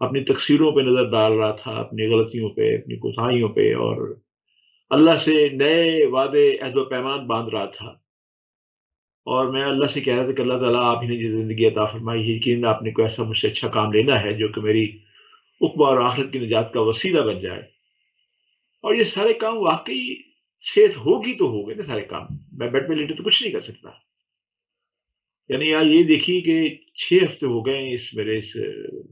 اپنی تقصیروں پہ نظر ڈال رہا تھا، اپنی غلطیوں پہ، اپنی کوتاہیوں پہ، اور اللہ سے نئے وعدے عہد و پیمان باندھ رہا تھا، اور میں اللہ سے کہہ رہا تھا کہ اللہ تعالیٰ آپ ہی نے یہ زندگی عطا فرمائی ہے، یقیناً آپ نے کوئی ایسا مجھ سے اچھا کام لینا ہے جو کہ میری عقبہ اور آخرت کی نجات کا وسیلہ بن جائے۔ اور یہ سارے کام واقعی صحت ہوگی تو ہو گئے نا سارے کام، میں بیڈ میں لیٹے تو کچھ نہیں کر سکتا۔ یعنی آپ یہ دیکھیے کہ 6 ہفتے ہو گئے ہیں اس میرے اس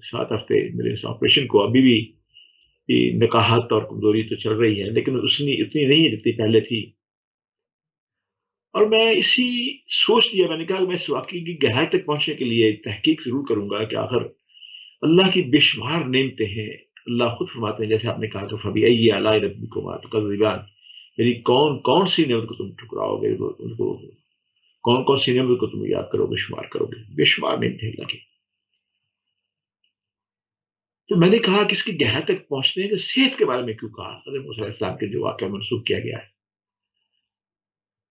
7 ہفتے میرے اس آپریشن کو، ابھی بھی یہ نکاہت اور کمزوری تو چل رہی ہے، لیکن اتنی نہیں ہے جتنی پہلے تھی۔ اور میں اسی سوچ لیا، میں نے کہا کہ میں اس واقعے کی گہرائی تک پہنچنے کے لیے تحقیق ضرور کروں گا کہ آخر اللہ کی بے شمار نعمتیں ہیں۔ اللہ خود فرماتے ہیں، جیسے آپ نے کہا کہ فَبِأَيِّ آلَاءِ رَبِّكُمَا تُكَذِّبَانِ، میری کون کون سی نعمت کو تم ٹھکراؤ گے، ان کو کون کون سی نعمت کو تم یاد کرو گے، شمار کرو گے، بے شمار نعمتیں اللہ کی۔ تو میں نے کہا کہ اس کی گہرائی تک پہنچنے کے صحت کے بارے میں کیوں کہا حضرت موسیٰ علیہ السلام کے جو واقعہ منسوخ کیا گیا ہے۔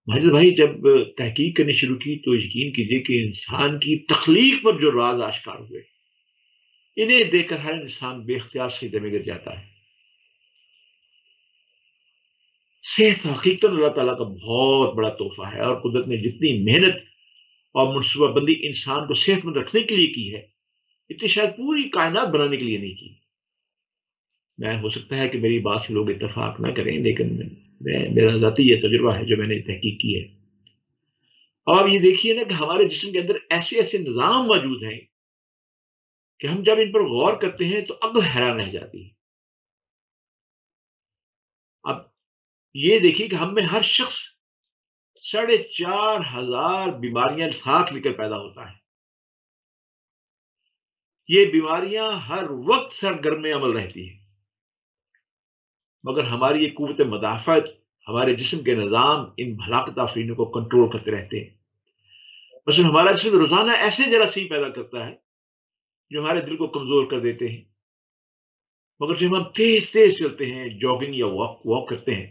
ماجد بھائی، جب تحقیق کرنی شروع کی تو یقین کیجئے کہ انسان کی تخلیق پر جو راز آشکار ہوئے، انہیں دیکھ کر ہر انسان بے اختیار سجدے میں گر جاتا ہے۔ صحت حقیقت اللہ تعالیٰ کا بہت بڑا تحفہ ہے، اور قدرت نے جتنی محنت اور منصوبہ بندی انسان کو صحت مند رکھنے کے لیے کی ہے، اتنی شاید پوری کائنات بنانے کے لیے نہیں کی۔ میں ہو سکتا ہے کہ میری بات سے لوگ اتفاق نہ کریں، لیکن میرا ذاتی یہ تجربہ ہے جو میں نے تحقیق کی ہے۔ اور آپ یہ دیکھیے نا کہ ہمارے جسم کے اندر ایسے ایسے نظام موجود ہیں کہ ہم جب ان پر غور کرتے ہیں تو عقل حیران رہ جاتی ہے۔ اب یہ دیکھیے کہ ہم میں ہر شخص 4,500 بیماریاں ساتھ لے کر پیدا ہوتا ہے۔ یہ بیماریاں ہر وقت سرگرم عمل رہتی ہیں، مگر ہماری یہ قوت مدافعت، ہمارے جسم کے نظام ان ہلاکت آفرینوں کو کنٹرول کرتے رہتے ہیں۔ مثلا ہمارا جسم روزانہ ایسے جراثیم پیدا کرتا ہے جو ہمارے دل کو کمزور کر دیتے ہیں، مگر جب ہم تیز تیز چلتے ہیں، جاگنگ یا واک کرتے ہیں،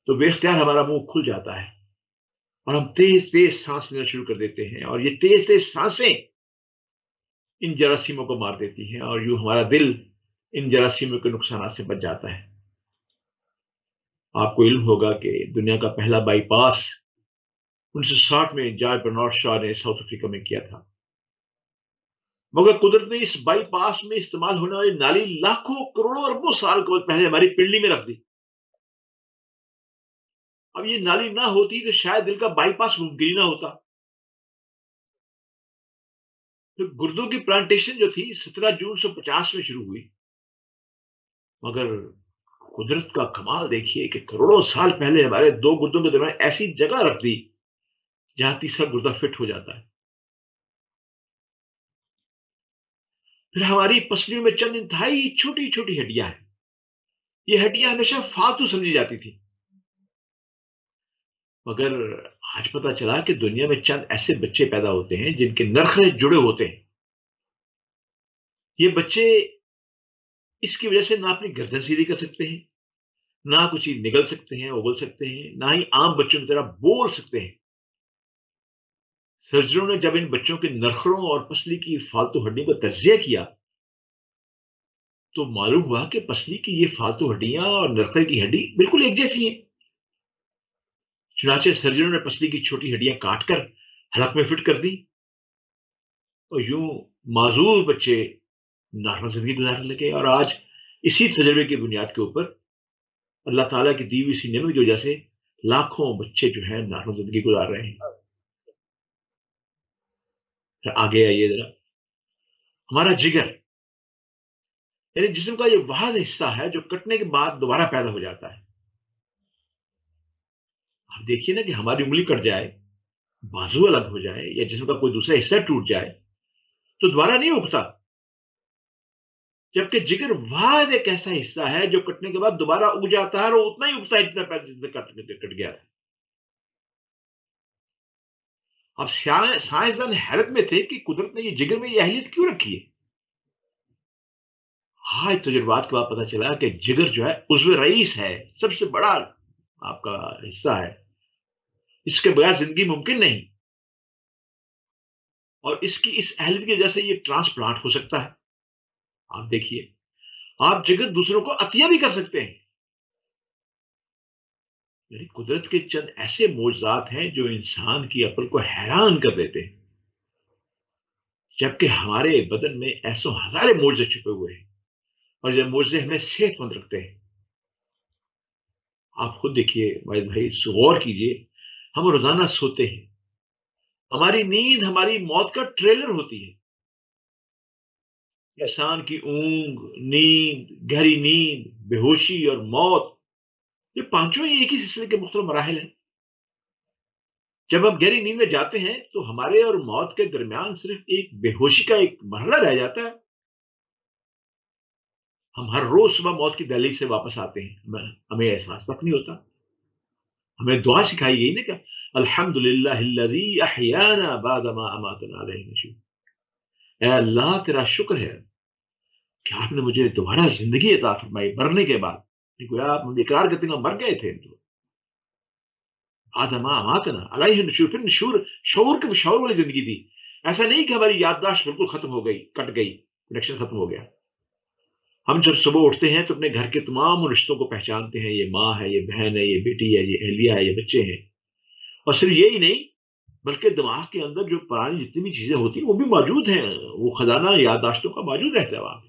تو بے اختیار ہمارا منہ کھل جاتا ہے اور ہم تیز تیز سانس لینا شروع کر دیتے ہیں، اور یہ تیز تیز سانسیں ان جراثیموں کو مار دیتی ہیں، اور یوں ہمارا دل ان جراثیموں کے نقصانات سے بچ جاتا ہے۔ آپ کو علم ہوگا کہ دنیا کا پہلا بائی پاس 1960 میں جارج برنارڈ شاہ نے ساؤتھ افریقہ میں کیا تھا، مگر قدرت نے اس بائی پاس میں استعمال ہونے والی نالی لاکھوں کروڑوں اربوں سال کو پہلے ہماری پنڈلی میں رکھ دی۔ اب یہ نالی نہ ہوتی تو شاید دل کا بائی پاس ممکن ہی نہ ہوتا۔ پھر گردوں کی پلانٹیشن جو تھی 17 جون 1950 میں شروع ہوئی، مگر قدرت کا کمال دیکھیے کہ کروڑوں سال پہلے ہمارے دو گردوں کے درمیان ایسی جگہ رکھ دی جہاں تیسرا گردہ فٹ ہو جاتا ہے۔ پھر ہماری پسلیوں میں چند انتہائی چھوٹی چھوٹی ہڈیاں ہیں، یہ ہڈیاں ہمیشہ فالتو سمجھی جاتی تھی، مگر آج پتا چلا کہ دنیا میں چند ایسے بچے پیدا ہوتے ہیں جن کے نرخے جڑے ہوتے ہیں۔ یہ بچے اس کی وجہ سے نہ اپنی گردن سیدھی کر سکتے ہیں، نہ کچھ ہی نگل سکتے ہیں، اگل سکتے ہیں، نہ ہی عام بچوں کی طرح بول سکتے ہیں۔ سرجنوں نے جب ان بچوں کے نرخوں اور پسلی کی فالتو ہڈیوں کا تجزیہ کیا تو معلوم ہوا کہ پسلی کی یہ فالتو ہڈیاں اور نرخے کی ہڈی بالکل ایک جیسی ہیں۔ چنانچہ سرجنوں نے پسلی کی چھوٹی ہڈیاں کاٹ کر حلق میں فٹ کر دی، اور یوں معذور بچے نارمل زندگی گزارنے لگے۔ اور آج اسی تجربے کی بنیاد کے اوپر اللہ تعالیٰ کی دی ہوئی اسی نعمت کی وجہ سے لاکھوں بچے جو ہیں نارمل زندگی گزار رہے ہیں۔ پھر آگے آئیے ذرا، ہمارا جگر یعنی جسم کا یہ واحد حصہ ہے جو کٹنے کے بعد دوبارہ پیدا ہو جاتا ہے۔ آپ دیکھیے نا کہ ہماری انگلی کٹ جائے، بازو الگ ہو جائے، یا جسم کا کوئی دوسرا حصہ ٹوٹ جائے تو دوبارہ نہیں اگتا، جبکہ جگر واحد ایک ایسا حصہ ہے جو کٹنے کے بعد دوبارہ اگ جاتا ہے، اور اتنا ہی اگتا ہے جتنا پہلے کٹ گیا تھا۔ اب سائنسدان حیرت میں تھے کہ قدرت نے یہ جگر میں یہ اہلیت کیوں رکھی ہے۔ ہاں، تجربات کے بعد پتا چلا کہ جگر جو ہے عضو رئیس ہے، سب سے بڑا آپ کا حصہ ہے، اس کے بغیر زندگی ممکن نہیں، اور اس کی اس اہلیت کی وجہ سے یہ ٹرانسپلانٹ ہو سکتا ہے۔ آپ دیکھیے، آپ جگہ دوسروں کو عطیہ بھی کر سکتے ہیں. یعنی قدرت کے چند ایسے معجزات ہیں جو انسان کی عقل کو حیران کر دیتے ہیں، جبکہ ہمارے بدن میں ایسوں ہزارے معجزے چھپے ہوئے ہیں، اور یہ معجزے ہمیں صحت مند رکھتے ہیں. آپ خود دیکھیے واحد بھائی، غور کیجیے. ہم روزانہ سوتے ہیں، ہماری نیند ہماری موت کا ٹریلر ہوتی ہے. انسان کی اونگ، نیند، گہری نیند، بے ہوشی اور موت، یہ پانچوں ہی ایک ہی سلسلے کے مختلف مراحل ہیں. جب ہم گہری نیند میں جاتے ہیں تو ہمارے اور موت کے درمیان صرف ایک بے ہوشی کا ایک مرحلہ رہ جاتا ہے. ہم ہر روز صبح موت کی دہلیز سے واپس آتے ہیں، ہمیں احساس تک نہیں ہوتا. ہمیں دعا سکھائی گئی نا کہ الحمد للہ الذی احیانا بعد ما اماتنا علیہ النشور. اے اللہ تیرا شکر ہے کہ آپ نے مجھے دوبارہ زندگی عطا فرمائی مرنے کے بعد. گویا آپ مجھے اقرار کرتے ہیں مر گئے تھے تو آدما اماتنا علیہ النشور، پھر نشور، شعور والی زندگی تھی. ایسا نہیں کہ ہماری یادداشت بالکل ختم ہو گئی، کٹ گئی، کنیکشن ختم ہو گیا. ہم جب صبح اٹھتے ہیں تو اپنے گھر کے تمام رشتوں کو پہچانتے ہیں. یہ ماں ہے، یہ بہن ہے، یہ بیٹی ہے، یہ اہلیہ ہے، یہ بچے ہیں. اور صرف یہی نہیں، بلکہ دماغ کے اندر جو پرانی جتنی بھی چیزیں ہوتی ہیں وہ بھی موجود ہیں. وہ خزانہ یادداشتوں کا موجود رہتا ہے وہاں پہ.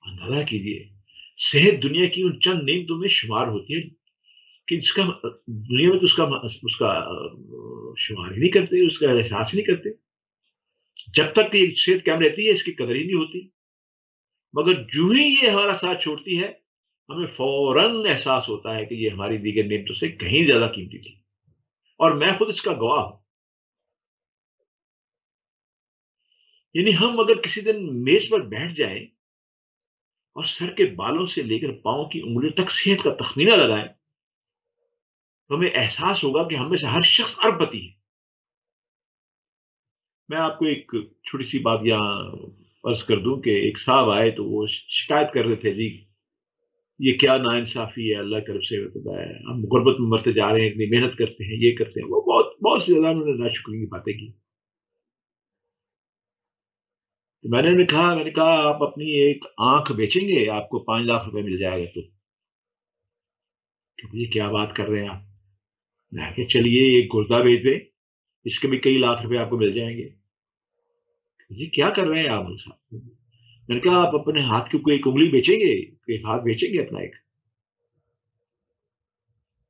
اندازہ کیجیے، صحت دنیا کی ان چند نعمتوں میں شمار ہوتی ہے کہ اس کا دنیا میں تو اس کا شمار ہی نہیں کرتے، اس کا احساس ہی نہیں کرتے. جب تک یہ صحت قائم رہتی ہے اس کی قدر ہی نہیں ہوتی. مگر جو ہی یہ ہمارا ساتھ چھوڑتی ہے ہمیں فوراً احساس ہوتا ہے کہ یہ ہماری دیگر نعمتوں سے کہیں زیادہ قیمتی تھی. اور میں خود اس کا گواہ ہوں. یعنی ہم اگر کسی دن میز پر بیٹھ جائیں اور سر کے بالوں سے لے کر پاؤں کی انگلیوں تک صحت کا تخمینہ لگائیں تو ہمیں احساس ہوگا کہ ہم میں سے ہر شخص اربپتی ہے. میں آپ کو ایک چھوٹی سی بات یہاں عرض کر دوں کہ ایک صاحب آئے تو وہ شکایت کر رہے تھے، جی یہ کیا ناانصافی ہے اللہ کی طرف سے، ہم غربت میں مرتے جا رہے ہیں، اتنی محنت کرتے ہیں، یہ کرتے ہیں. وہ بہت بہت سی زیادہ انہوں نے ناشکری کی باتیں کی. تو میں نے کہا آپ اپنی ایک آنکھ بیچیں گے آپ کو 5 لاکھ روپے مل جائے گا. تو کہ یہ کیا بات کر رہے ہیں آپ؟ میں کہ چلیے ایک گردہ بیچ دیں، اس کے بھی کئی لاکھ روپے آپ کو مل جائیں گے. جی کیا کر رہے ہیں آپ صاحب؟ میں نے کہا آپ اپنے ہاتھ کی کوئی ایک انگلی بیچیں گے، ایک ہاتھ بیچیں گے اپنا ایک.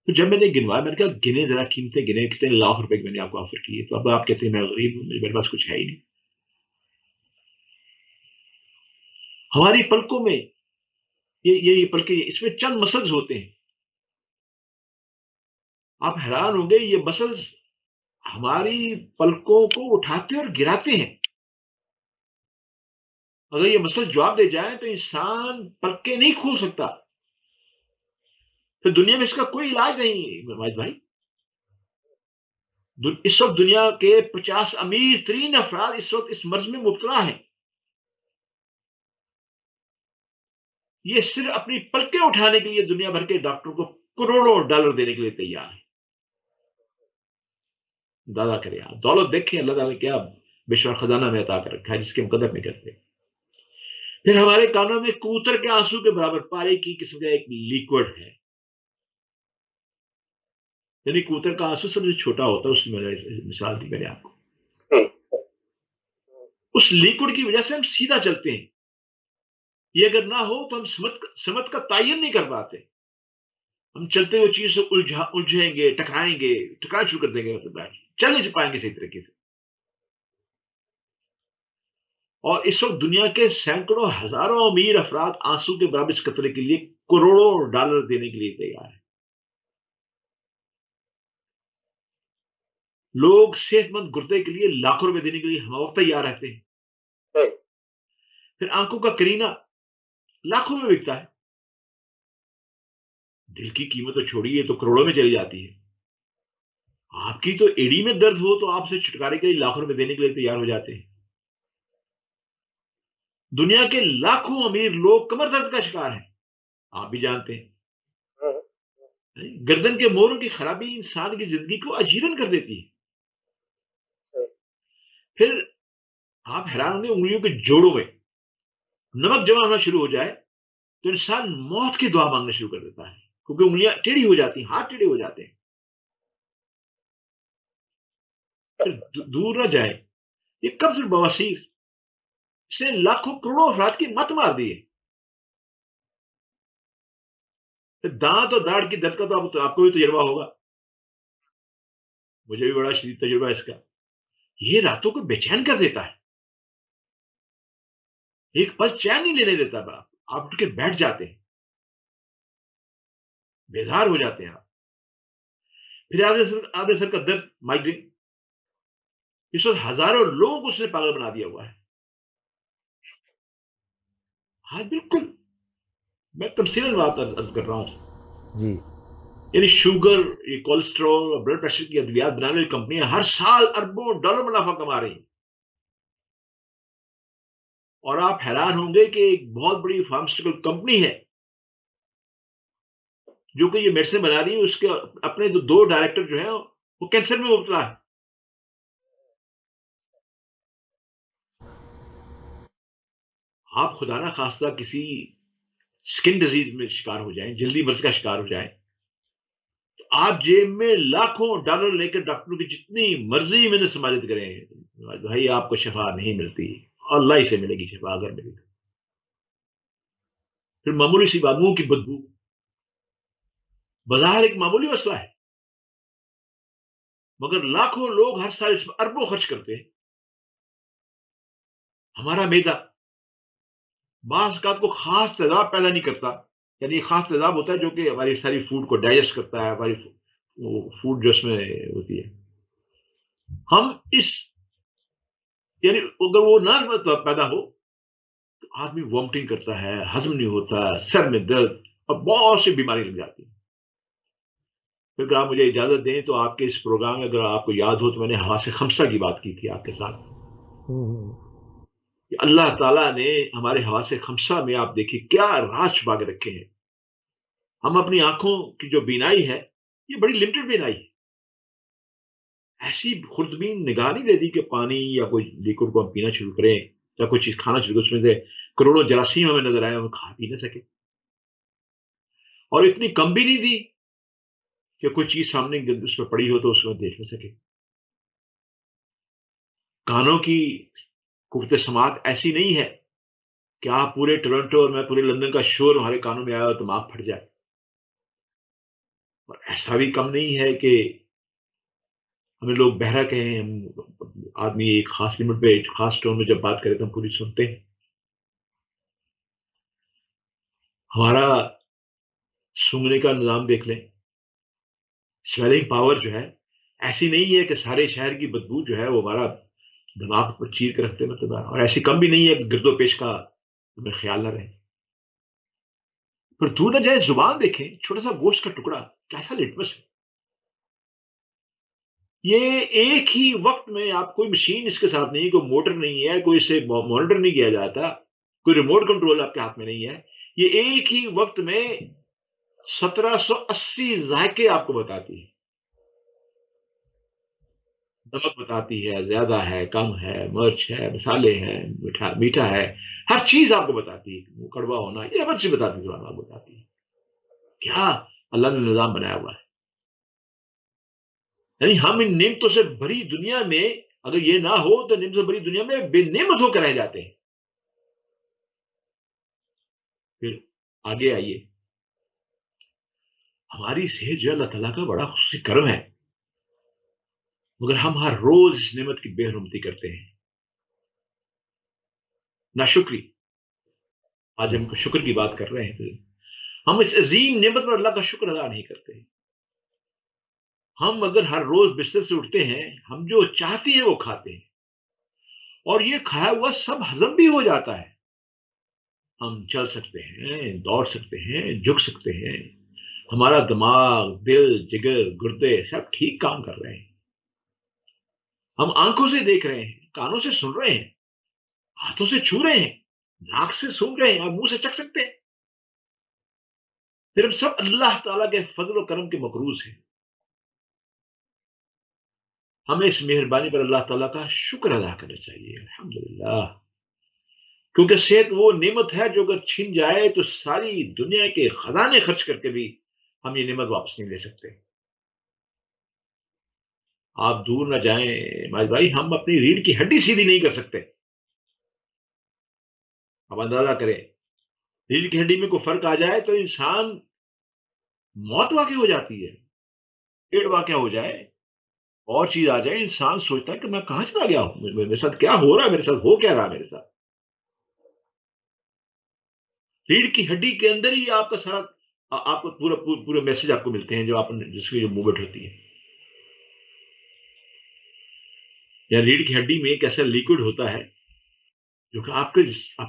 تو جب میں نے گنوایا میں نے کہا گنے ذرا قیمتیں گنے، کتنے لاکھ روپے کی میں نے آپ کو آفر کی ہے. تو اب آپ کہتے ہیں میں غریب ہوں، میرے پاس کچھ ہے ہی نہیں. ہماری پلکوں میں یہ پلکیں، اس میں چند مسلز ہوتے ہیں. آپ حیران ہوں گے یہ مسلز ہماری پلکوں کو اٹھاتے اور گراتے ہیں. اگر یہ مسلز جواب دے جائیں تو انسان پلکیں نہیں کھول سکتا. پھر دنیا میں اس کا کوئی علاج نہیں ماجد بھائی. اس وقت دنیا کے 50 امیر ترین افراد اس وقت اس مرض میں مبتلا ہیں. یہ صرف اپنی پلکیں اٹھانے کے لیے دنیا بھر کے ڈاکٹروں کو کروڑوں ڈالر دینے کے لیے تیار ہے. اندازہ کریں آپ، دولت دیکھیں اللہ تعالیٰ نے کیا بے شمار خزانہ میں عطا کر رکھا ہے جس کی ہم قدر نہیں کرتے. پھر ہمارے کانوں میں کوتر کے آنسو کے برابر پانی کی قسم کا ایک لیکوڈ ہے. یعنی کوتر کا آنسو سب سے چھوٹا ہوتا ہے، اس کی میں نے مثال دی میں نے آپ کو. اس لیکوڈ کی وجہ سے ہم سیدھا چلتے ہیں. یہ اگر نہ ہو تو ہم سمت کا تعین نہیں کر پاتے. ہم چلتے ہوئے چیز سے الجھیں گے، ٹکرانا شروع کر دیں گے، چل نہیں پائیں گے صحیح طریقے سے. اور اس وقت دنیا کے سینکڑوں ہزاروں امیر افراد آنسو کے برابر اس قطرے کے لیے کروڑوں ڈالر دینے کے لیے تیار ہیں. لوگ صحت مند گردے کے لیے لاکھوں روپے دینے کے لیے ہم وقت تیار رہتے ہیں. پھر آنکھوں کا کرینہ لاکھوں میں بکتا ہے. دل کی قیمت تو چھوڑیے تو کروڑوں میں چلی جاتی ہے. آپ کی تو ایڑی میں درد ہو تو آپ سے چھٹکارے کے لیے لاکھوں روپے دینے کے لیے تیار ہو جاتے ہیں. دنیا کے لاکھوں امیر لوگ کمر درد کا شکار ہیں، آپ بھی جانتے ہیں. گردن کے موروں کی خرابی انسان کی زندگی کو اجیرن کر دیتی ہے. پھر آپ حیران ہوں گے، انگلیوں کے جوڑوں میں نمک جمع ہونا شروع ہو جائے تو انسان موت کی دعا مانگنا شروع کر دیتا ہے، کیونکہ انگلیاں ٹیڑھی ہو جاتی ہیں، ہاتھ ٹیڑھے ہو جاتے ہیں. پھر دور نہ جائے یہ قبض بواسیر، اس نے لاکھوں کروڑوں افراد کی مت مار دی ہے. دانت اور داڑھ کی درد کا تو آپ کو بھی تجربہ ہوگا، مجھے بھی بڑا شدید تجربہ ہے اس کا. یہ راتوں کو بے چین کر دیتا ہے، ایک پل چین نہیں لینے دیتا. آپ اٹھ کے بیٹھ جاتے ہیں، بیزار ہو جاتے ہیں آپ. پھر آدھے سر کا درد، مائگرین. اس وقت ہزاروں لوگوں کو اس نے پاگل بنا دیا ہوا ہے. ہاں بالکل، میں تفصیل بات عرض کر رہا ہوں. جی. یعنی شوگر، یہ کولیسٹرول اور بلڈ پریشر کی ادویات بنانے والی کمپنیاں ہر سال اربوں ڈالر منافع کما رہی ہیں. اور آپ حیران ہوں گے کہ ایک بہت بڑی فارماسیوٹیکل کمپنی ہے جو کہ یہ میڈیسن بنا رہی ہے، اس کے اپنے دو ڈائریکٹر جو ہیں وہ کینسر میں مبتلا ہے. آپ خدا نہ خواستہ کسی اسکن ڈیزیز میں شکار ہو جائیں، جلدی مرض کا شکار ہو جائیں، تو آپ جیب میں لاکھوں ڈالر لے کر ڈاکٹروں کی جتنی مرضی میں نے سماجت کریں، بھائی آپ کو شفا نہیں ملتی. اللہ ہی سے ملے گی شفا اگر ملے گی. پھر معمولی سی بات، منہ کی بدبو، بظاہر ایک معمولی مسئلہ ہے، مگر لاکھوں لوگ ہر سال اس پر اربوں خرچ کرتے ہیں. ہمارا میدا بعض اوقات کو خاص تیزاب پیدا نہیں کرتا، یعنی ایک خاص تیزاب ہوتا ہے جو کہ ہماری ساری فوڈ کو ڈائجسٹ کرتا ہے، ہماری فوڈ جو اس میں ہوتی ہے. ہم اس، یعنی اگر وہ نہ پیدا ہو تو آدمی وامٹنگ کرتا ہے، ہضم نہیں ہوتا، سر میں درد اور بہت سی بیماری لگ جاتی ہے. پھر اگر آپ مجھے اجازت دیں تو آپ کے اس پروگرام میں اگر آپ کو یاد ہو تو میں نے حواس خمسہ کی بات کی تھی آپ کے ساتھ، کہ اللہ تعالیٰ نے ہمارے حواس خمسہ میں آپ دیکھیے کیا راز چھپا کے رکھے ہیں. ہم اپنی آنکھوں کی جو بینائی ہے یہ بڑی لمیٹڈ بینائی ہے. ایسی خوردبین نگاہ نہیں دیتی کہ پانی یا کوئی لیکوڈ کو ہم پینا شروع کریں یا کوئی چیز کھانا شروع کریں، اس میں سے کروڑوں جراثیم ہمیں نظر آئے، ہم کھا پی نہ سکے. اور اتنی کم بھی نہیں دی کہ کوئی چیز سامنے اس میں پڑی ہو تو اس میں دیکھ نہ سکے. کانوں کی قوت سماعت ایسی نہیں ہے کہ آپ پورے ٹورنٹو اور میں پورے لندن کا شور ہمارے کانوں میں آیا اور دماغ پھٹ جائے. اور ایسا بھی کم نہیں ہے کہ ہمیں لوگ بہرا کہیں. ہم آدمی ایک خاص لمٹ پہ ایک خاص ٹون میں جب بات کرے تو ہم پوری سنتے ہیں. ہمارا سونگنے کا نظام دیکھ لیں، اسمیلنگ پاور جو ہے ایسی نہیں ہے کہ سارے شہر کی بدبو جو ہے وہ ہمارا دماغ پر چیر کے رکھتے مطلب، اور ایسی کم بھی نہیں ہے کہ گرد و پیش کا ہمیں خیال نہ رہے. پھر دور نہ جائے زبان دیکھیں، چھوٹا سا گوشت کا ٹکڑا کیسا لٹمس ہے. یہ ایک ہی وقت میں آپ، کوئی مشین اس کے ساتھ نہیں، کوئی موٹر نہیں ہے، کوئی اسے مانیٹر نہیں کیا جاتا، کوئی ریموٹ کنٹرول آپ کے ہاتھ میں نہیں ہے. یہ ایک ہی وقت میں 1780 ذائقے آپ کو بتاتی ہے. نمک بتاتی ہے، زیادہ ہے، کم ہے، مرچ ہے، مسالے ہیں، میٹھا ہے، ہر چیز آپ کو بتاتی ہے. کڑوا ہونا یہ ہر چیز بتاتی ہے، آپ بتاتی ہے. کیا اللہ نے نظام بنایا ہوا ہے. یعنی ہم ان نعمتوں سے بھری دنیا میں اگر یہ نہ ہو تو نعمتوں سے بھری دنیا میں بے نعمت ہو کر رہ جاتے ہیں. پھر آگے آئیے، ہماری صحت جو ہے اللہ تعالیٰ کا بڑا خصوصی کرم ہے، مگر ہم ہر روز اس نعمت کی بے حرمتی کرتے ہیں. ناشکری، آج ہم شکر کی بات کر رہے ہیں، ہم اس عظیم نعمت پر اللہ کا شکر ادا نہیں کرتے. ہم اگر ہر روز بستر سے اٹھتے ہیں، ہم جو چاہتے ہیں وہ کھاتے ہیں، اور یہ کھایا ہوا سب ہضم بھی ہو جاتا ہے. ہم چل سکتے ہیں، دوڑ سکتے ہیں، جھک سکتے ہیں، ہمارا دماغ، دل، جگر، گردے سب ٹھیک کام کر رہے ہیں. ہم آنکھوں سے دیکھ رہے ہیں، کانوں سے سن رہے ہیں، ہاتھوں سے چھو رہے ہیں، ناک سے سونگ رہے ہیں اور منہ سے چکھ سکتے ہیں. پھر ہم سب اللہ تعالیٰ کے فضل و کرم کے مقروض ہیں. ہمیں اس مہربانی پر اللہ تعالیٰ کا شکر ادا کرنا چاہیے. الحمدللہ. کیونکہ صحت وہ نعمت ہے جو اگر چھن جائے تو ساری دنیا کے خزانے خرچ کر کے بھی ہم یہ نعمت واپس نہیں لے سکتے. آپ دور نہ جائیں ماج بھائی، ہم اپنی ریڑھ کی ہڈی سیدھی نہیں کر سکتے. اب اندازہ کریں، ریڑھ کی ہڈی میں کوئی فرق آ جائے تو انسان موت واقع ہو جاتی ہے. پیڑ واقع ہو جائے، اور چیز آ جائے، انسان سوچتا ہے کہ میں کہاں چلا گیا ہوں، میرے ساتھ کیا ہو رہا ہے، میرے ساتھ ہو کیا رہا ہے میرے ساتھ. ریڑھ کی ہڈی کے اندر ہی آپ کا سارا، آپ کو پورے میسج آپ کو ملتے ہیں جو آپ جس کی جو موومنٹ ہوتی ہے. یا ریڑھ کی ہڈی میں ایک ایسا لیکوڈ ہوتا ہے جو کہ آپ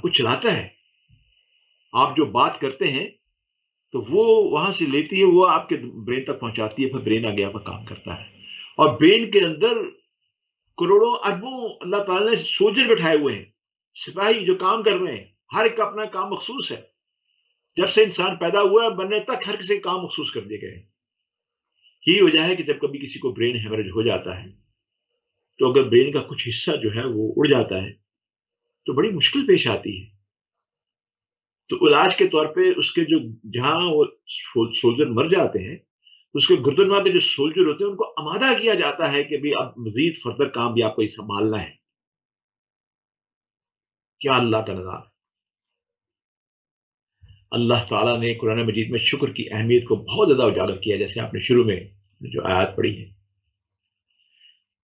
کو چلاتا ہے. آپ جو بات کرتے ہیں تو وہ وہاں سے لیتی ہے، وہ آپ کے برین تک پہنچاتی ہے، پھر برین آگے آپ کا کام کرتا ہے. اور برین کے اندر کروڑوں اربوں اللہ تعالیٰ نے سولجر بٹھائے ہوئے ہیں، سپاہی جو کام کر رہے ہیں. ہر ایک کا اپنا کام مخصوص ہے. جب سے انسان پیدا ہوا ہے بننے تک ہر کسی کا کام مخصوص کر دیے گئے ہیں. یہی وجہ ہے کہ جب کبھی کسی کو برین ہیمریج ہو جاتا ہے تو اگر برین کا کچھ حصہ جو ہے وہ اڑ جاتا ہے تو بڑی مشکل پیش آتی ہے. تو علاج کے طور پہ اس کے جو جہاں وہ سولجر مر جاتے ہیں، اس کے گردنوا کے جو سولجر ہوتے ہیں ان کو آمادہ کیا جاتا ہے کہ بھی اب مزید فردر کام بھی آپ کو یہ سنبھالنا ہے. کیا اللہ کا نظام. اللہ تعالیٰ نے قرآن مجید میں شکر کی اہمیت کو بہت زیادہ اجاگر کیا، جیسے آپ نے شروع میں جو آیات پڑھی ہے.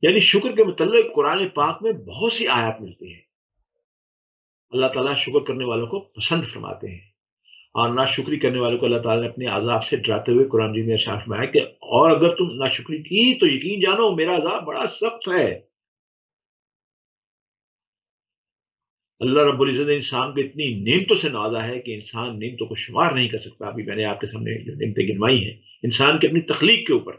یعنی شکر کے متعلق قرآن پاک میں بہت سی آیات ملتی ہیں. اللہ تعالیٰ شکر کرنے والوں کو پسند فرماتے ہیں، اور ناشکری کرنے والوں کو اللہ تعالیٰ نے اپنے عذاب سے ڈراتے ہوئے قرآن مجید میں ارشاد فرمایا کہ اور اگر تم ناشکری کی تو یقین جانو میرا عذاب بڑا سخت ہے. اللہ رب العزت نے انسان کو اتنی نعمتوں سے نوازا ہے کہ انسان نعمتوں کو شمار نہیں کر سکتا. ابھی میں نے آپ کے سامنے جو نعمتیں گنوائی ہیں انسان کی اپنی تخلیق کے اوپر.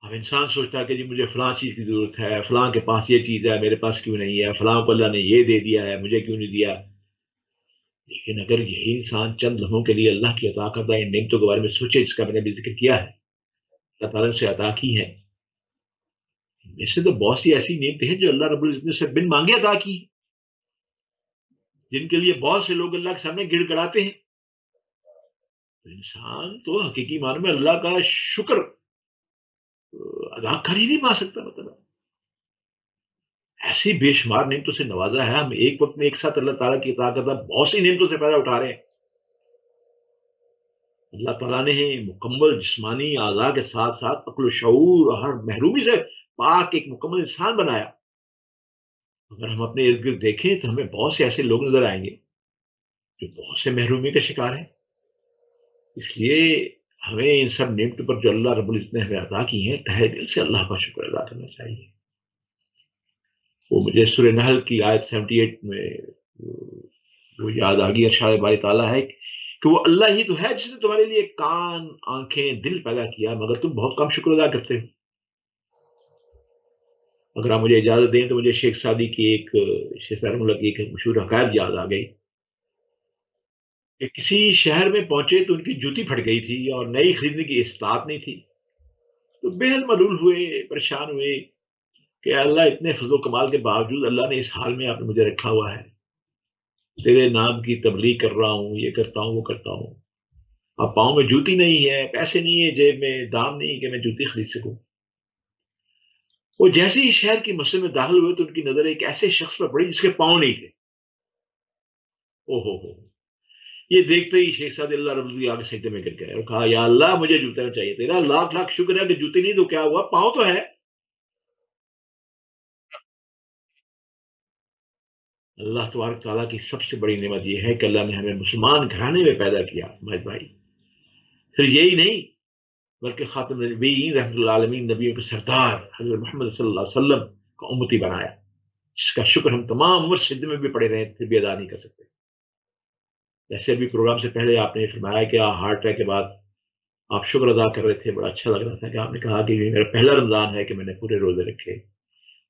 اب انسان سوچتا ہے کہ جی مجھے فلاں چیز کی ضرورت ہے، فلاں کے پاس یہ چیز ہے، میرے پاس کیوں نہیں ہے، فلاں کو اللہ نے یہ دے دیا ہے، مجھے کیوں نہیں دیا. لیکن اگر یہی انسان چند لمحوں کے لیے اللہ کی عطا کردہ ان نعمتوں کے بارے میں سوچے، جس کا میں نے بھی ذکر کیا ہے، اللہ تعالیٰ نے اسے عطا کی ہے. ایسے تو بہت سی ایسی نعمتیں ہیں جو اللہ رب العزت نے اسے بن مانگے عطا کی، جن کے لیے بہت سے لوگ اللہ کے سامنے گڑ گڑاتے ہیں. تو انسان تو حقیقی معنی میں اللہ کا شکر ادا کر ہی نہیں پا سکتا. مطلب ایسی بے شمار نعمتوں سے نوازا ہے، ہم ایک وقت میں ایک ساتھ اللہ تعالیٰ کی عطا کردہ بہت سی نعمتوں سے فائدہ اٹھا رہے ہیں. اللہ تعالیٰ نے مکمل جسمانی اعضاء کے ساتھ ساتھ عقل و شعور اور ہر محرومی سے پاک ایک مکمل انسان بنایا. اگر ہم اپنے ارد گرد دیکھیں تو ہمیں بہت سے ایسے لوگ نظر آئیں گے جو بہت سے محرومی کا شکار ہیں. اس لیے ہمیں ان سب نعمتوں پر جو اللہ رب العزت نے ہمیں عطا کی ہیں تہہ دل سے اللہ کا شکر ادا کرنا چاہیے. وہ مجھے سورہ نحل کی آیت 78 میں وہ یاد آ گئی. ارشاد باری تعالیٰ ہے کہ وہ اللہ ہی تو ہے جس نے تمہارے لیے کان، آنکھیں، دل پیدا کیا، مگر تم بہت کم شکر ادا کرتے ہو. اگر آپ مجھے اجازت دیں تو مجھے شیخ سعدی کی شیخ رحمہ کی ایک مشہور حکایت یاد آ گئی کہ کسی شہر میں پہنچے تو ان کی جوتی پھٹ گئی تھی اور نئی خریدنے کی استطاعت نہیں تھی. تو بہت ملول ہوئے، پریشان ہوئے کہ اللہ اتنے فضل و کمال کے باوجود اللہ نے اس حال میں آپ نے مجھے رکھا ہوا ہے. تیرے نام کی تبلیغ کر رہا ہوں، یہ کرتا ہوں، وہ کرتا ہوں، اب پاؤں میں جوتی نہیں ہے، پیسے نہیں ہے، جیب میں دام نہیں کہ میں جوتی خرید سکوں. وہ جیسے ہی شہر کی مسجد میں داخل ہوئے تو ان کی نظر ایک ایسے شخص پر پڑی جس کے پاؤں نہیں تھے. او ہو. یہ دیکھتے ہی شیخ سعد اللہ رب العزت آگے سجدے میں گر گئے اور کہا یا اللہ مجھے جوتے میں چاہیے، تیرا لاکھ لاکھ شکر ہے کہ جوتے نہیں تو کیا ہوا، پاؤں تو ہے. اللہ تبارک تعالیٰ کی سب سے بڑی نعمت یہ ہے کہ اللہ نے ہمیں مسلمان گھرانے میں پیدا کیا. مہد بھائی پھر یہی نہیں بلکہ خاتم النبیین رحمۃ اللہ عالمین، نبیوں کے سردار حضرت محمد صلی اللہ علیہ وسلم کا امتی بنایا، جس کا شکر ہم تمام عمر سجدے میں بھی پڑے رہے پھر بھی ادا نہیں کر سکتے. جیسے ابھی پروگرام سے پہلے آپ نے فرمایا کہ ہارٹ اٹیک کے بعد آپ شکر ادا کر رہے تھے، بڑا اچھا لگ رہا تھا کہ آپ نے کہا کہ یہ میرا پہلا رمضان ہے کہ میں نے پورے روزے رکھے.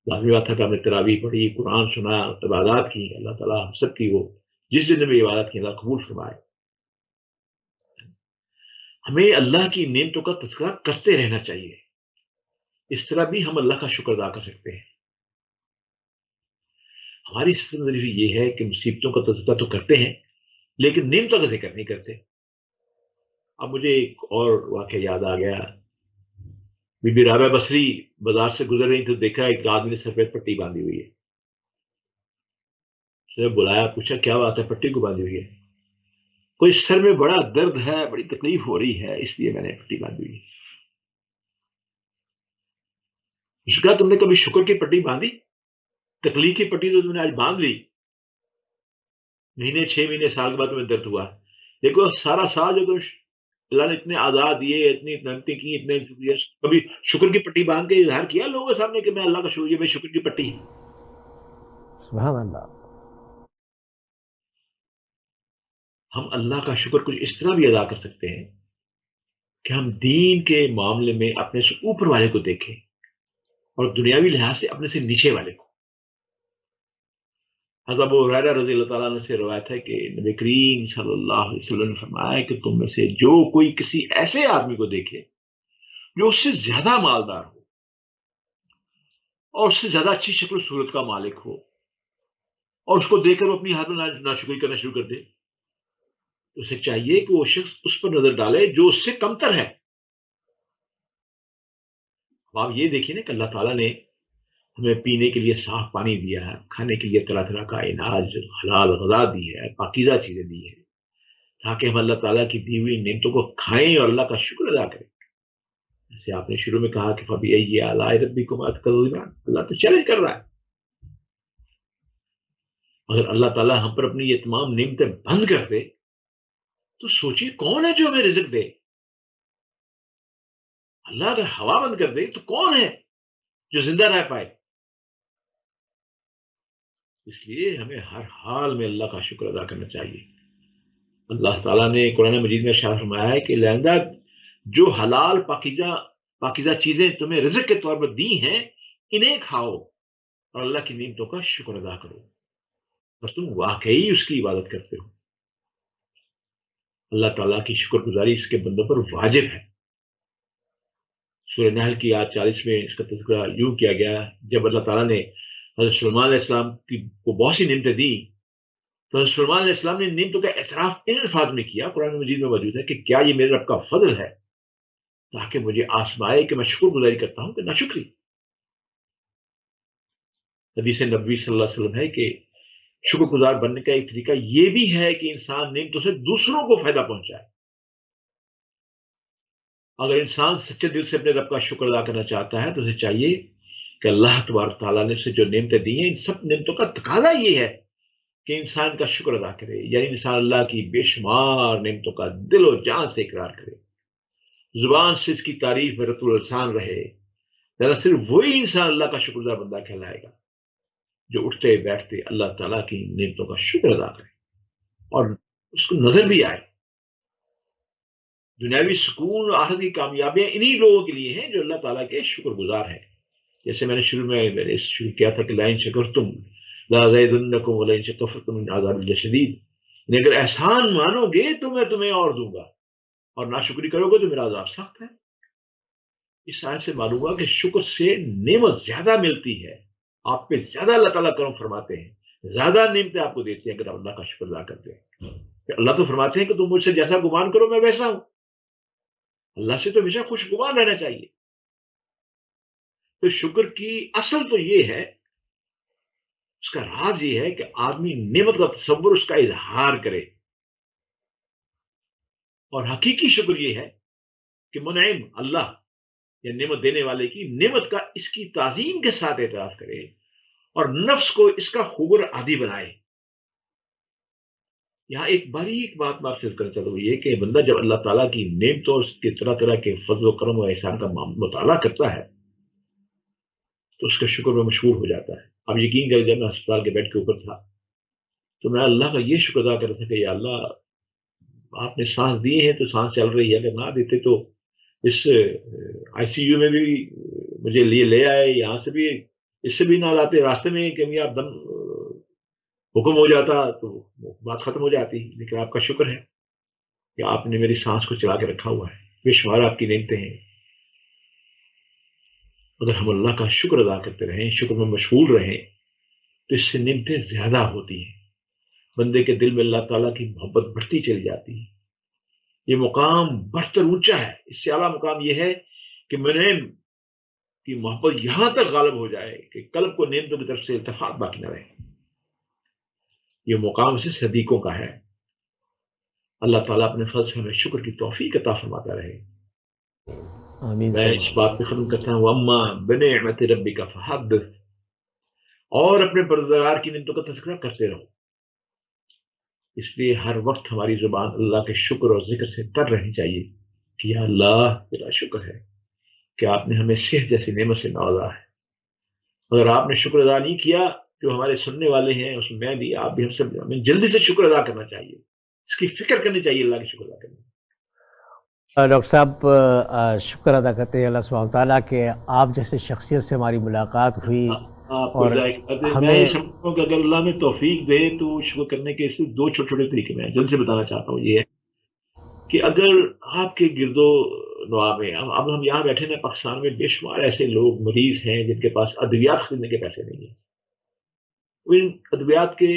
لازمی بات تھا کہ ہم نے تراویح پڑھی، قرآن سنا، عبادات کی. اللہ تعالیٰ ہم سب کی وہ جس دن بھی عبادت کی اللہ قبول فرمائے. ہمیں اللہ کی نعمتوں کا تذکرہ کرتے رہنا چاہیے. اس طرح بھی ہم اللہ کا شکر ادا کر سکتے ہیں. ہماری صرف یہ ہے کہ مصیبتوں کا تذکرہ تو کرتے ہیں لیکن نعمتوں کا ذکر نہیں کرتے. اب مجھے ایک اور واقعہ یاد آ گیا. بی بی رابعہ بصری بازار سے گزر رہی تو دیکھا ایک آدمی نے سفید پٹی باندھی ہوئی ہے. اس نے بلایا, پوچھا کیا بات ہے, پٹی کو باندھی ہوئی ہے؟ کوئی سر میں بڑا درد ہے, بڑی تکلیف ہو رہی ہے, اس لیے میں نے پٹی باندھی ہوئی ہے. اس نے کہا تم نے کبھی شکر کی پٹی باندھی؟ تکلیف کی پٹی تو تم نے آج باندھ لی, مہینے 6 مہینے سال کے بعد تمہیں درد ہوا. دیکھو سارا سال جو تم اللہ نے اتنے آزاد دیے, اتنی نعمتیں کی, اتنے کبھی شکر کی پٹی باندھ کے اظہار کیا لوگوں کے سامنے کہ میں اللہ کا شکر, میں شکر کی پٹی ہے. سبحان اللہ. ہم اللہ کا شکر کچھ اس طرح بھی ادا کر سکتے ہیں کہ ہم دین کے معاملے میں اپنے سے اوپر والے کو دیکھیں اور دنیاوی لحاظ سے اپنے سے نیچے والے کو. حضرت ابو ہریرہ رضی اللہ تعالیٰ عنہ سے روایت ہے کہ نبی کریم صلی اللہ علیہ وسلم نے فرمایا کہ تم میں سے جو کوئی کسی ایسے آدمی کو دیکھے جو اس سے زیادہ مالدار ہو اور اس سے زیادہ اچھی شکل و صورت کا مالک ہو اور اس کو دیکھ کر وہ اپنی حالت میں ناشکری کرنا شروع کر دے, اسے چاہیے کہ وہ شخص اس پر نظر ڈالے جو اس سے کمتر ہے. اب آپ یہ دیکھیے نا کہ اللہ تعالیٰ نے ہمیں پینے کے لیے صاف پانی دیا ہے, کھانے کے لیے طرح طرح کا اناج حلال غذا دی ہے, پاکیزہ چیزیں دی ہے, تاکہ ہم اللہ تعالیٰ کی دی ہوئی نعمتوں کو کھائیں اور اللہ کا شکر ادا کریں. جیسے آپ نے شروع میں کہا کہ فبأي آلاء ربكما تكذبان, اللہ تو چیلنج کر رہا ہے. اگر اللہ تعالیٰ ہم پر اپنی یہ تمام نعمتیں بند کر دے تو سوچیے کون ہے جو ہمیں رزق دے. اللہ اگر ہوا بند کر دے تو کون ہے جو زندہ رہ پائے. اس لیے ہمیں ہر حال میں اللہ کا شکر ادا کرنا چاہیے. اللہ تعالیٰ نے قرآن مجید میں ارشاد فرمایا ہے کہ لہندہ جو حلال پاکیزہ چیزیں تمہیں رزق کے طور پر دی ہیں انہیں کھاؤ اور اللہ کی نعمتوں کا شکر ادا کرو اور تم واقعی اس کی عبادت کرتے ہو. اللہ تعالیٰ کی شکر گزاری اس کے بندوں پر واجب ہے. سورہ نحل کی آیت 40 میں اس کا تذکرہ یوں کیا گیا, جب اللہ تعالیٰ نے حضرت سلیمان علیہ السلام کو بہت سی نعمتیں دی تو حضرت سلیمان علیہ السلام نے نعمتوں کا اعتراف ان الفاظ میں کیا, قرآن مجید میں موجود ہے, کہ کیا یہ میرے رب کا فضل ہے تاکہ مجھے آزمائے کہ میں شکر گزاری کرتا ہوں کہ ناشکری. حدیث نبوی صلی اللہ علیہ وسلم ہے کہ شکر گزار بننے کا ایک طریقہ یہ بھی ہے کہ انسان نعمتوں سے دوسروں کو فائدہ پہنچائے. اگر انسان سچے دل سے اپنے رب کا شکر ادا کرنا چاہتا ہے تو اسے چاہیے کہ اللہ تبارک تعالیٰ نے اسے جو نعمتیں دی ہیں ان سب نعمتوں کا تقاضا یہ ہے کہ انسان کا شکر ادا کرے, یعنی انسان اللہ کی بے شمار نعمتوں کا دل و جان سے اقرار کرے, زبان سے اس کی تعریف میں رت السان رہے. دراصل وہی انسان اللہ کا شکر گزار بندہ کہلائے گا جو اٹھتے بیٹھتے اللہ تعالیٰ کی نعمتوں کا شکر ادا کرے اور اس کو نظر بھی آئے. دنیاوی سکون اور آخرت کی کامیابیاں انہی لوگوں کے لیے ہیں جو اللہ تعالیٰ کے شکر گزار ہیں. جیسے میں نے شروع کیا تھا کہ لئن شکرتم لازیدنکم ولئن کفرتم ان عذاب لشدید, اگر احسان مانو گے تو میں تمہیں اور دوں گا اور ناشکری کرو گے تو میرا عذاب سخت ہے. اس آیت سے معلوم ہوا کہ شکر سے نعمت زیادہ ملتی ہے, آپ پہ زیادہ اللہ تعالیٰ کرم فرماتے ہیں, زیادہ نعمتیں آپ کو دیتے ہیں اگر آپ اللہ کا شکر ادا کرتے ہیں. اللہ تو فرماتے ہیں کہ تم مجھ سے جیسا گمان کرو میں ویسا ہوں. اللہ سے تو ہمیشہ خوشگوار رہنا چاہیے. تو شکر کی اصل تو یہ ہے, اس کا راز یہ ہے کہ آدمی نعمت کا تصور اس کا اظہار کرے, اور حقیقی شکر یہ ہے کہ منعم اللہ یا نعمت دینے والے کی نعمت کا اس کی تعظیم کے ساتھ اعتراف کرے اور نفس کو اس کا خوب عادی بنائے. یہاں ایک باریک بات میں آپ سے کرنا چاہتا ہوں, یہ کہ بندہ جب اللہ تعالیٰ کی نعمتوں اور اس کے طرح طرح کے فضل و کرم و احسان کا مطالعہ کرتا ہے تو اس کا شکر میں مشہور ہو جاتا ہے. اب یقین کریں جب میں ہسپتال کے بیڈ کے اوپر تھا تو میں اللہ کا یہ شکر ادا کر رہا تھا کہ یا اللہ آپ نے سانس دی ہے تو سانس چل رہی ہے, اگر نہ دیتے تو اس آئی سی یو میں بھی مجھے لیے لے آئے, یہاں سے بھی اس سے بھی نہ لاتے, راستے میں کبھی آپ دم حکم ہو جاتا تو بات ختم ہو جاتی. لیکن آپ کا شکر ہے کہ آپ نے میری سانس کو چلا کے رکھا ہوا ہے، بے شمار آپ کی نعمتیں ہیں. اگر ہم اللہ کا شکر ادا کرتے رہیں، شکر میں مشغول رہیں، تو اس سے نعمتیں زیادہ ہوتی ہیں. بندے کے دل میں اللہ تعالیٰ کی محبت بڑھتی چلی جاتی ہے. یہ مقام بڑھ کر اونچا ہے. اس سے اعلیٰ مقام یہ ہے کہ میں کی محبت یہاں تک غالب ہو جائے کہ قلب کو نعمتوں کی طرف سے التفات باقی نہ رہے. یہ مقام سے صدیقوں کا ہے. اللہ تعالیٰ اپنے فضل سے ہمیں شکر کی توفیق عطا فرماتا رہے. آمین میں اس بات پہ ختم کرتا ہوں، اما بنعمت ربک فحدث، اور اپنے پروردگار کی نعمتوں کا تذکرہ کرتے رہو. اس لیے ہر وقت ہماری زبان اللہ کے شکر اور ذکر سے تر رہنی چاہیے کہ یا اللہ تیرا شکر ہے کہ آپ نے ہمیں صحت جیسی نعمت سے نوازا ہے. اگر آپ نے شکر ادا نہیں کیا، جو ہمارے سننے والے ہیں اس میں بھی، آپ بھی، ہم سب، ہمیں جلدی سے شکر ادا کرنا چاہیے. اس کی فکر کرنی چاہیے اللہ کی شکر ادا کرنے. ڈاکٹر صاحب شکر ادا کرتے ہیں اللہ سبحانہ تعالیٰ کہ آپ جیسے شخصیت سے ہماری ملاقات ہوئی. آپ کو اور میں یہ سمجھتا ہوں کہ اگر اللہ میں توفیق دے تو شکر کرنے کے صرف دو چھوٹے چھوٹے طریقے میں جلد سے بتانا چاہتا ہوں. یہ ہے کہ اگر آپ کے گرد و نواح میں، اب ہم یہاں بیٹھے نا پاکستان میں، بے شمار ایسے لوگ مریض ہیں جن کے پاس ادویات خریدنے کے پیسے نہیں ہیں. وہ ان ادویات کے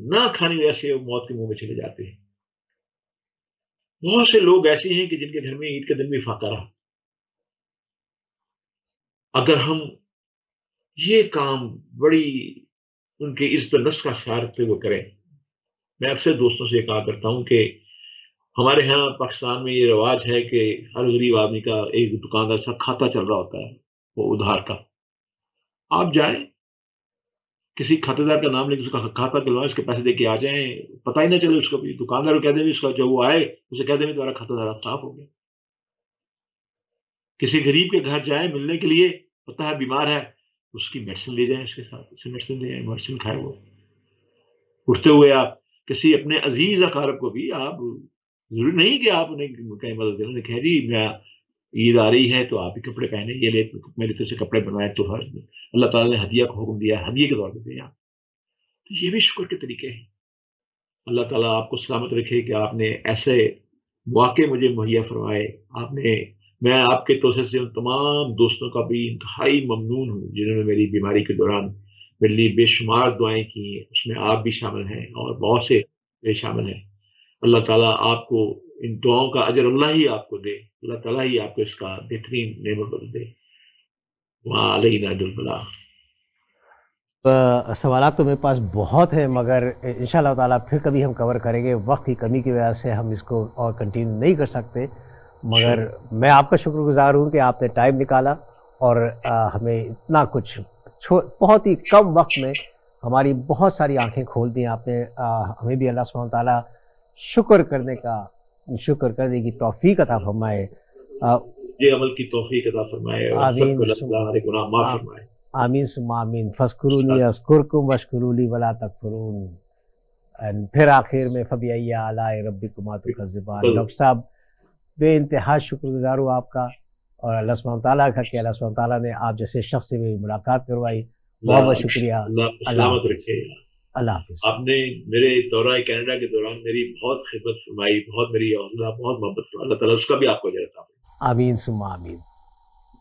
نہ کھانے کی وجہ سے موت کے منہ میں چلے جاتے ہیں. بہت سے لوگ ایسے ہیں کہ جن کے گھر میں عید کے دن بھی فاقہ رہا. اگر ہم یہ کام بڑی ان کے عزت نفس کا خیال رکھتے ہوئے کریں. میں اکثر دوستوں سے یہ کہا کرتا ہوں کہ ہمارے ہاں پاکستان میں یہ رواج ہے کہ ہر غریب آدمی کا ایک دکاندار سا کھاتا چل رہا ہوتا ہے، وہ ادھار کا. آپ جائیں، کسی کھاتے دار کا نام لے کے اس کا کھاتا کھلوائیں، اس کے پیسے دے کے آ جائیں، پتہ ہی نہ چلے. اس کو بھی دکاندار کو کہہ دیں، اس کا جو وہ آئے اسے کہہ دیں تمہارا کھاتا دار صاف ہو گیا. کسی غریب کے گھر جائیں ملنے کے لیے، پتہ ہے بیمار ہے، اس کی میڈیسن لے جائیں، اس کے ساتھ اسے میڈیسن لے جائیں، میڈیسن کھائے. وہ اٹھتے ہوئے آپ کسی اپنے عزیز اقارب کو بھی، آپ ضروری نہیں کہ آپ انہیں کہیں مدد کریں، کہ جی میں عید آ رہی ہے تو آپ ہی کپڑے پہنے، یہ لے میرے تو سے کپڑے بنوائے، تو اللہ تعالیٰ نے ہدیہ کا حکم دیا، ہدیے کے طور پہ دیں آپ. تو یہ بھی شکر کے طریقے ہیں. اللہ تعالیٰ آپ کو سلامت رکھے کہ آپ نے ایسے واقع مجھے مہیا فرمائے. میں آپ کے توسط سے ان تمام دوستوں کا بھی انتہائی ممنون ہوں جنہوں نے میری بیماری کے دوران میرے لیے بے شمار دعائیں کی ہیں. اس میں آپ بھی شامل ہیں اور بہت سے شامل ہیں. اللہ تعالیٰ آپ کو ان دعاؤں کا اجر اللہ ہی آپ کو دے. اللہ تعالیٰ ہی آپ کو اس کا بہترین نعمت بدل دے. وہاں علینا البلاغ. سوالات تو میرے پاس بہت ہیں، مگر انشاءاللہ تعالیٰ پھر کبھی ہم کور کریں گے. وقت کی کمی کی وجہ سے ہم اس کو اور کنٹینیو نہیں کر سکتے. مگر میں آپ کا شکر گزار ہوں کہ آپ نے ٹائم نکالا اور ہمیں اتنا کچھ بہت ہی کم وقت میں ہماری بہت ساری آنکھیں کھول دی آپ نے. ہمیں بھی اللہ سبحانہ تعالیٰ شکر کرنے کی توفیق عطا فرمائے. یہ عمل کی توفیق عطا فرمائے اور سب کو اللہ ہمارے گناہ معاف فرمائے. آمین ثم آمین. فاذکرونی اذکرکم واشکروا لی ولا تکفرون. پھر آخر میں فبأی آلاء ربکما تکذبان. ڈاکٹر صاحب بے انتہا شکر گزار ہوں آپ کا اور اللہ سبحانہ تعالیٰ کا کہ اللہ سبحانہ تعالیٰ نے آپ جیسے شخص سے بھی ملاقات کروائی. بہت بہت شکریہ. اللہ رکھے. اللہ حافظ. آپ نے میرے دورہ کینیڈا کے دوران میری بہت خدمت فرمائی، بہت میری حوصلہ، بہت محبت فرمائی. اللہ تعالیٰ اس کا بھی آپ کو اجر عطا فرمائے. آمین ثم آمین.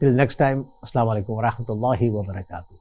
Till next time, السلام علیکم ورحمۃ اللہ وبرکاتہ.